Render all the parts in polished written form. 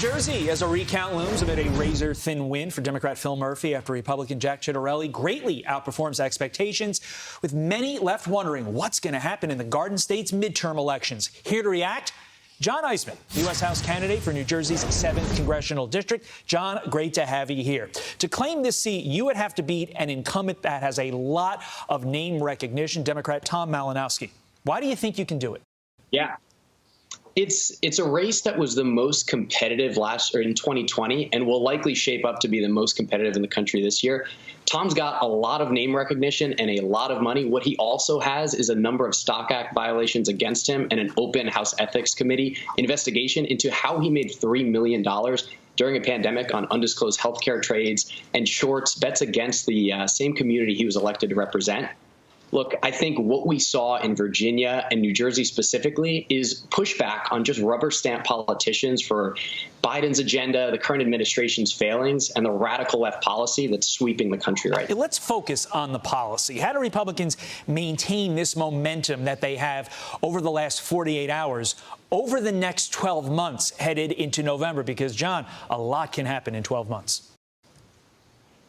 Jersey, as a recount looms amid a razor-thin win for Democrat Phil Murphy after Republican Jack Ciattarelli greatly outperforms expectations, with many left wondering what's going to happen in the Garden State's midterm elections. Here to react, John Isemann, U.S. House candidate for New Jersey's 7th Congressional District. John, great to have you here. To claim this seat, you would have to beat an incumbent that has a lot of name recognition, Democrat Tom Malinowski. Why do you think you can do it? Yeah. It's a race that was the most competitive in 2020 and will likely shape up to be the most competitive in the country this year. Tom's got a lot of name recognition and a lot of money. What he also has is a number of Stock Act violations against him and an open House Ethics Committee investigation into how he made $3 million during a pandemic on undisclosed healthcare trades and shorts, bets against the same community he was elected to represent. Look, I think what we saw in Virginia and New Jersey specifically is pushback on just rubber stamp politicians for Biden's agenda, the current administration's failings, and the radical left policy that's sweeping the country right now. Let's focus on the policy. How do Republicans maintain this momentum that they have over the last 48 hours over the next 12 months headed into November? Because, John, a lot can happen in 12 months.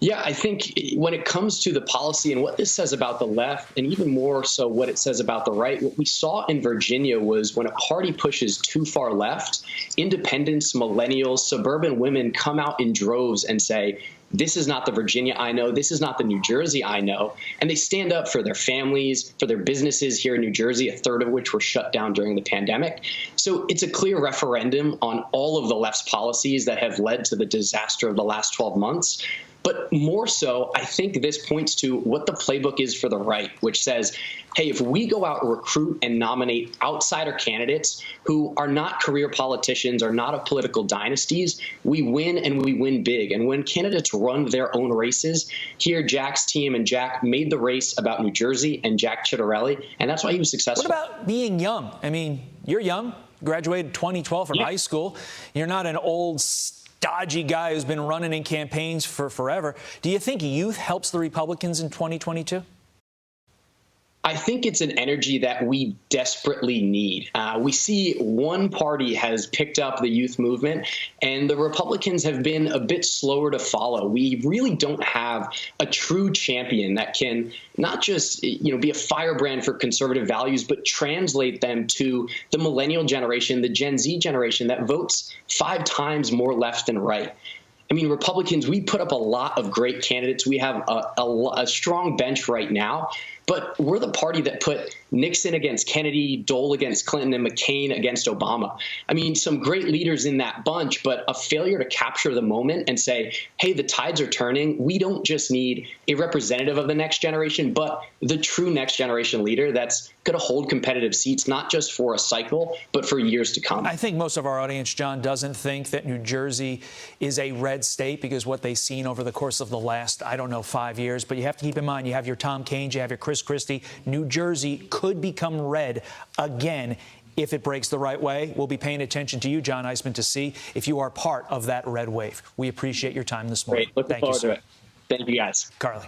Yeah, I think when it comes to the policy and what this says about the left, and even more so what it says about the right, what we saw in Virginia was when a party pushes too far left, independents, millennials, suburban women come out in droves and say, this is not the Virginia I know. This is not the New Jersey I know. And they stand up for their families, for their businesses here in New Jersey, a third of which were shut down during the pandemic. So it's a clear referendum on all of the left's policies that have led to the disaster of the last 12 months. But more so, I think this points to what the playbook is for the right, which says, hey, if we go out and recruit and nominate outsider candidates who are not career politicians, are not of political dynasties, we win and we win big. And when candidates run their own races, here Jack's team and Jack made the race about New Jersey and Jack Ciattarelli, and that's why he was successful. What about being young? I mean, you're young, graduated 2012 from high school. You're not an old dodgy guy who's been running in campaigns for forever. Do you think youth helps the Republicans in 2022? I think it's an energy that we desperately need. We see one party has picked up the youth movement, and the Republicans have been a bit slower to follow. We really don't have a true champion that can not just be a firebrand for conservative values, but translate them to the millennial generation, the Gen Z generation that votes 5 times more left than right. I mean, Republicans, we put up a lot of great candidates. We have a strong bench right now, but we're the party that put Nixon against Kennedy, Dole against Clinton, and McCain against Obama. I mean, some great leaders in that bunch, but a failure to capture the moment and say, hey, the tides are turning. We don't just need a representative of the next generation, but the true next generation leader that's going to hold competitive seats, not just for a cycle, but for years to come. I think most of our audience, John, doesn't think that New Jersey is a red state because what they've seen over the course of the last, 5 years. But you have to keep in mind, you have your Tom Kaines, you have your Chris Christie. New Jersey could become red again if it breaks the right way. We'll be paying attention to you, John Isemann, to see if you are part of that red wave. We appreciate your time this morning. Great. Looking forward to it. Thank you, guys. Carly.